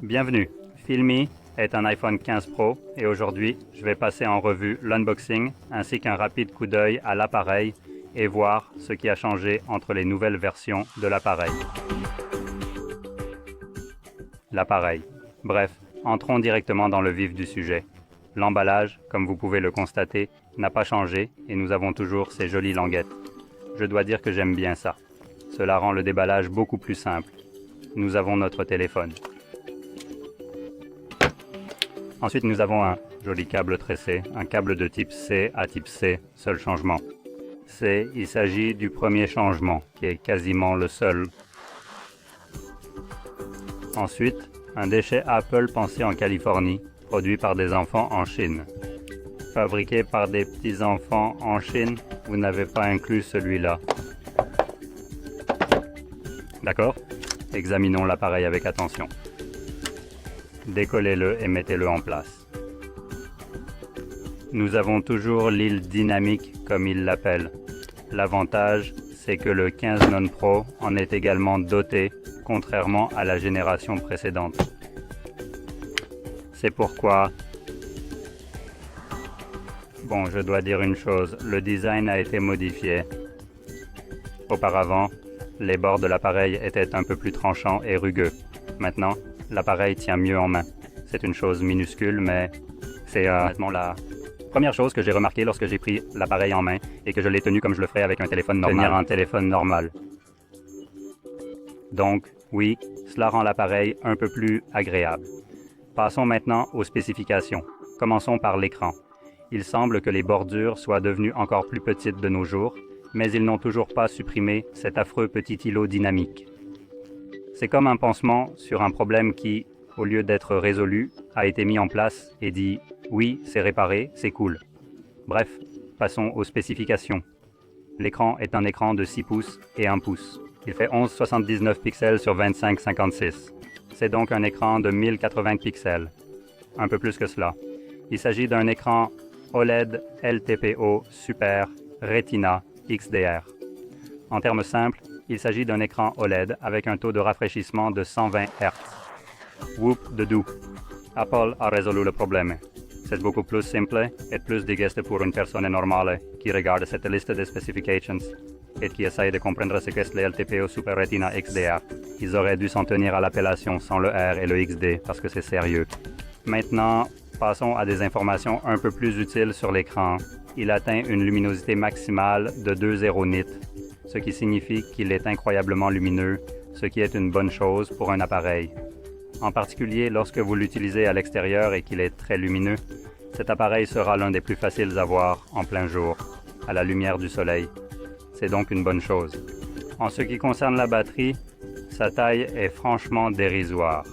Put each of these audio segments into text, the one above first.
Bienvenue, Filmy est un iPhone 15 Pro et aujourd'hui, je vais passer en revue l'unboxing ainsi qu'un rapide coup d'œil à l'appareil et voir ce qui a changé entre les nouvelles versions de l'appareil. L'appareil. Bref, entrons directement dans le vif du sujet. L'emballage, comme vous pouvez le constater, n'a pas changé et nous avons toujours ces jolies languettes. Je dois dire que j'aime bien ça. Cela rend le déballage beaucoup plus simple. Nous avons notre téléphone. Ensuite, nous avons un joli câble tressé, un câble de type C à type C, seul changement. Il s'agit du premier changement, qui est quasiment le seul. Ensuite, un déchet Apple pensé en Californie, produit par des enfants en Chine. Fabriqué par des petits-enfants en Chine, vous n'avez pas inclus celui-là. D'accord? Examinons l'appareil avec attention. Décollez-le et mettez-le en place. Nous avons toujours l'île dynamique, comme ils l'appellent. L'avantage, c'est que le 15 Non Pro en est également doté, contrairement à la génération précédente. C'est pourquoi... Bon, je dois dire une chose, le design a été modifié. Auparavant, les bords de l'appareil étaient un peu plus tranchants et rugueux. Maintenant, l'appareil tient mieux en main. C'est une chose minuscule, mais c'est honnêtement la première chose que j'ai remarqué lorsque j'ai pris l'appareil en main et que je l'ai tenu comme je le ferais avec un téléphone normal. Tenir un téléphone normal. Donc, oui, cela rend l'appareil un peu plus agréable. Passons maintenant aux spécifications. Commençons par l'écran. Il semble que les bordures soient devenues encore plus petites de nos jours, mais ils n'ont toujours pas supprimé cet affreux petit îlot dynamique. C'est comme un pansement sur un problème qui, au lieu d'être résolu, a été mis en place et dit « oui, c'est réparé, c'est cool ». Bref, passons aux spécifications. L'écran est un écran de 6 pouces et 1 pouce. Il fait 11,79 pixels sur 25,56. C'est donc un écran de 1080 pixels. Un peu plus que cela. Il s'agit d'un écran OLED LTPO Super Retina XDR. En termes simples, il s'agit d'un écran OLED avec un taux de rafraîchissement de 120 Hz. Whoop de doux. Apple a résolu le problème. C'est beaucoup plus simple et plus digeste pour une personne normale qui regarde cette liste de specifications et qui essaye de comprendre ce qu'est le LTPO Super Retina XDR. Ils auraient dû s'en tenir à l'appellation sans le R et le XD parce que c'est sérieux. Maintenant, passons à des informations un peu plus utiles sur l'écran. Il atteint une luminosité maximale de 2,0 nits, ce qui signifie qu'il est incroyablement lumineux, ce qui est une bonne chose pour un appareil. En particulier lorsque vous l'utilisez à l'extérieur et qu'il est très lumineux, cet appareil sera l'un des plus faciles à voir en plein jour, à la lumière du soleil. C'est donc une bonne chose. En ce qui concerne la batterie, sa taille est franchement dérisoire.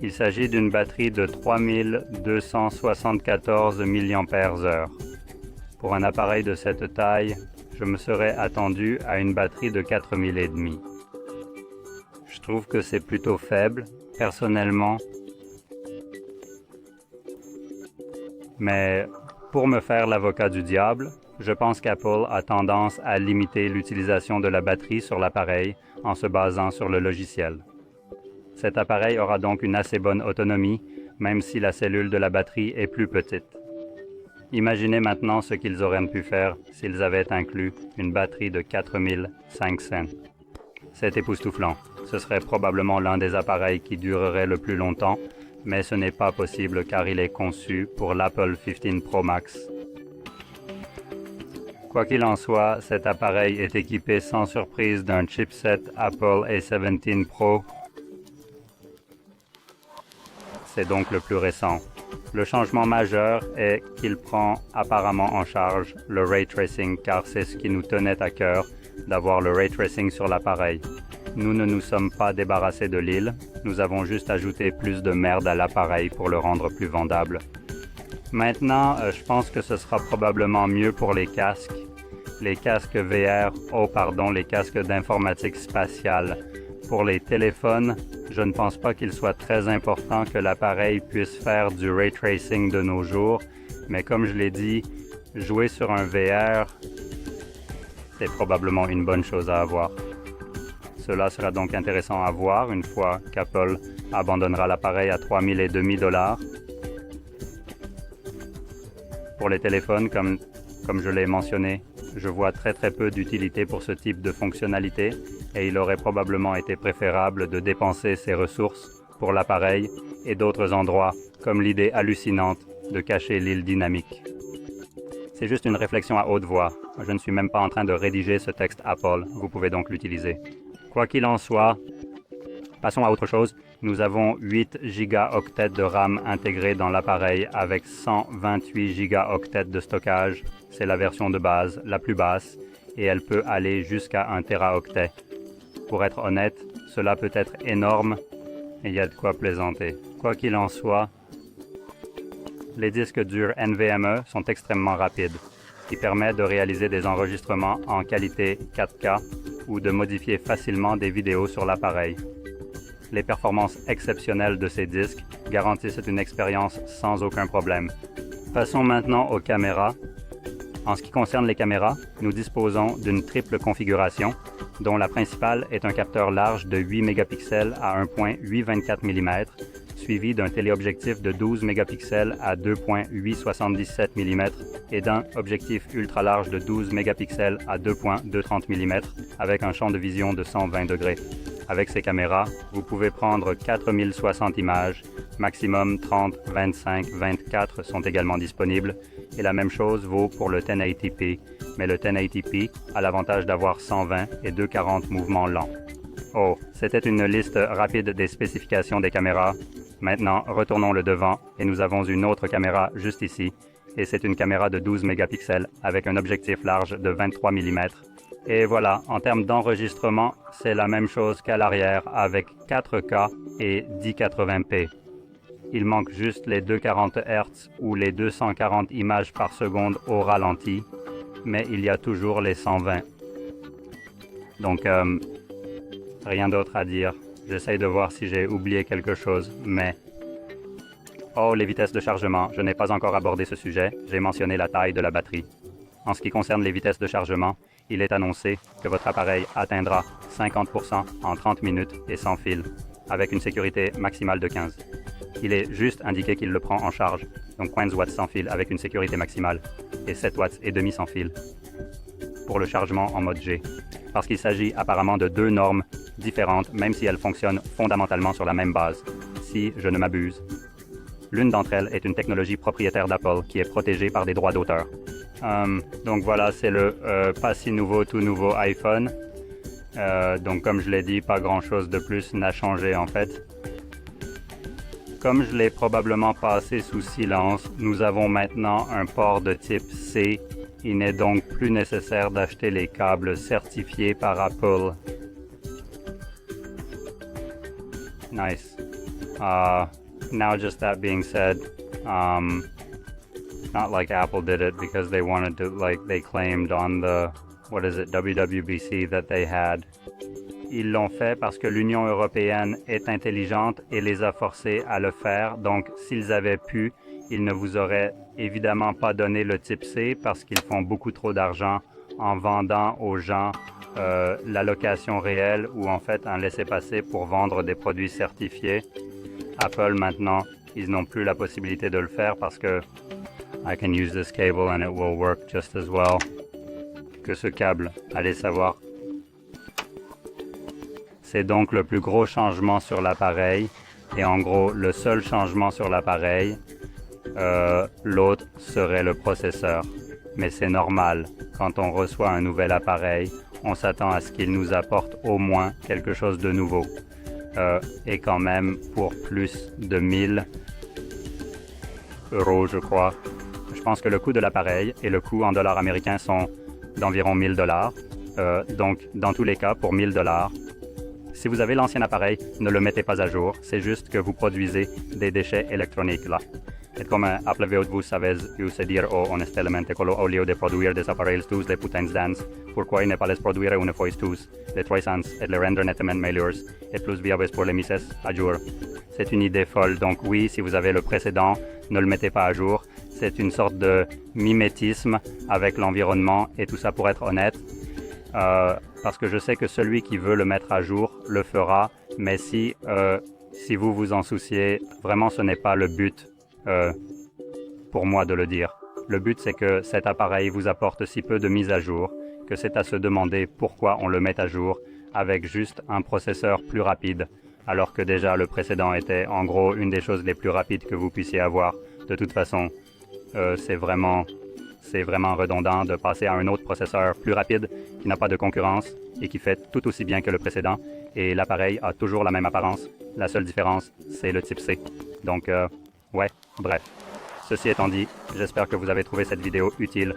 Il s'agit d'une batterie de 3274 mAh. Pour un appareil de cette taille, je me serais attendu à une batterie de 4000 mAh. Je trouve que c'est plutôt faible, personnellement. Mais pour me faire l'avocat du diable, je pense qu'Apple a tendance à limiter l'utilisation de la batterie sur l'appareil en se basant sur le logiciel. Cet appareil aura donc une assez bonne autonomie, même si la cellule de la batterie est plus petite. Imaginez maintenant ce qu'ils auraient pu faire s'ils avaient inclus une batterie de 4500. C'est époustouflant. Ce serait probablement l'un des appareils qui durerait le plus longtemps, mais ce n'est pas possible car il est conçu pour l'Apple 15 Pro Max. Quoi qu'il en soit, cet appareil est équipé sans surprise d'un chipset Apple A17 Pro. C'est donc le plus récent. Le changement majeur est qu'il prend apparemment en charge le ray tracing car c'est ce qui nous tenait à cœur d'avoir le ray tracing sur l'appareil. Nous ne nous sommes pas débarrassés de l'île, nous avons juste ajouté plus de merde à l'appareil pour le rendre plus vendable. Maintenant, je pense que ce sera probablement mieux pour les casques. Les casques VR, les casques d'informatique spatiale. Pour les téléphones, je ne pense pas qu'il soit très important que l'appareil puisse faire du ray tracing de nos jours, mais comme je l'ai dit, jouer sur un VR, c'est probablement une bonne chose à avoir. Cela sera donc intéressant à voir une fois qu'Apple abandonnera l'appareil à $3 500. Pour les téléphones, comme je l'ai mentionné, je vois très peu d'utilité pour ce type de fonctionnalité et il aurait probablement été préférable de dépenser ces ressources pour l'appareil et d'autres endroits, comme l'idée hallucinante de cacher l'île dynamique. C'est juste une réflexion à haute voix. Je ne suis même pas en train de rédiger ce texte Apple, vous pouvez donc l'utiliser. Quoi qu'il en soit, passons à autre chose. Nous avons 8 gigaoctets de RAM intégrés dans l'appareil avec 128 gigaoctets de stockage. C'est la version de base, la plus basse, et elle peut aller jusqu'à 1 teraoctet. Pour être honnête, cela peut être énorme et il y a de quoi plaisanter. Quoi qu'il en soit, les disques durs NVMe sont extrêmement rapides, ce qui permet de réaliser des enregistrements en qualité 4K ou de modifier facilement des vidéos sur l'appareil. Les performances exceptionnelles de ces disques garantissent une expérience sans aucun problème. Passons maintenant aux caméras. En ce qui concerne les caméras, nous disposons d'une triple configuration, dont la principale est un capteur large de 8 mégapixels à 1.824 mm, suivi d'un téléobjectif de 12 mégapixels à 2.877 mm et d'un objectif ultra large de 12 mégapixels à 2.230 mm avec un champ de vision de 120 degrés. Avec ces caméras, vous pouvez prendre 4060 images, maximum 30, 25, 24 sont également disponibles, et la même chose vaut pour le 1080p, mais le 1080p a l'avantage d'avoir 120 et 240 mouvements lents. Oh, c'était une liste rapide des spécifications des caméras. Maintenant, retournons le devant et nous avons une autre caméra juste ici, et c'est une caméra de 12 mégapixels avec un objectif large de 23 mm. Et voilà, en termes d'enregistrement, c'est la même chose qu'à l'arrière avec 4K et 1080p. Il manque juste les 240 Hz ou les 240 images par seconde au ralenti, mais il y a toujours les 120. Donc, rien d'autre à dire. J'essaye de voir si j'ai oublié quelque chose, mais... Oh, les vitesses de chargement. Je n'ai pas encore abordé ce sujet. J'ai mentionné la taille de la batterie. En ce qui concerne les vitesses de chargement, il est annoncé que votre appareil atteindra 50% en 30 minutes et sans fil, avec une sécurité maximale de 15. Il est juste indiqué qu'il le prend en charge, donc 15 watts sans fil avec une sécurité maximale, et 7 watts et demi sans fil pour le chargement en mode G, parce qu'il s'agit apparemment de deux normes différentes, même si elles fonctionnent fondamentalement sur la même base, si je ne m'abuse. L'une d'entre elles est une technologie propriétaire d'Apple qui est protégée par des droits d'auteur. Donc voilà, c'est le pas si nouveau, tout nouveau iPhone. Donc comme je l'ai dit, pas grand-chose de plus n'a changé en fait. Comme je l'ai probablement passé sous silence, nous avons maintenant un port de type C. Il n'est donc plus nécessaire d'acheter les câbles certifiés par Apple. Nice. Now just that being said, not like Apple did it because they wanted to, like they claimed on the, WWDC that they had. Ils l'ont fait parce que l'Union européenne est intelligente et les a forcés à le faire. Donc, s'ils avaient pu, ils ne vous auraient évidemment pas donné le type C parce qu'ils font beaucoup trop d'argent en vendant aux gens la location réelle ou en fait un laissez-passer pour vendre des produits certifiés. Apple maintenant, ils n'ont plus la possibilité de le faire parce que I can use this cable and it will work just as well. Que ce câble, allez savoir. C'est donc le plus gros changement sur l'appareil et en gros le seul changement sur l'appareil. L'autre serait le processeur. Mais c'est normal, quand on reçoit un nouvel appareil, on s'attend à ce qu'il nous apporte au moins quelque chose de nouveau. Et quand même pour plus de 1000 euros, je crois. Je pense que le coût de l'appareil et le coût en dollars américains sont d'environ 1000 $. Donc, dans tous les cas, pour 1000 $, si vous avez l'ancien appareil, ne le mettez pas à jour. C'est juste que vous produisez des déchets électroniques là. Et comme Apple veut vous savez dire honestamente que au lieu de produire des appareils tous les putains d'ans, pourquoi ne pas les produire une fois tous, les 300 et les rendre nettement meilleurs et plus viables pour les mises à jour. C'est une idée folle, donc oui, si vous avez le précédent, ne le mettez pas à jour. C'est une sorte de mimétisme avec l'environnement et tout ça pour être honnête. parce que je sais que celui qui veut le mettre à jour le fera, mais si vous vous en souciez, vraiment ce n'est pas le but pour moi de le dire. Le but c'est que cet appareil vous apporte si peu de mise à jour que c'est à se demander pourquoi on le met à jour avec juste un processeur plus rapide, alors que déjà le précédent était en gros une des choses les plus rapides que vous puissiez avoir. De toute façon, c'est vraiment redondant de passer à un autre processeur plus rapide qui n'a pas de concurrence et qui fait tout aussi bien que le précédent. Et l'appareil a toujours la même apparence. La seule différence, c'est le type C. Donc, ouais, bref. Ceci étant dit, j'espère que vous avez trouvé cette vidéo utile,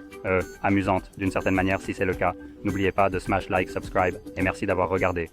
amusante d'une certaine manière si c'est le cas. N'oubliez pas de smash like, subscribe et merci d'avoir regardé.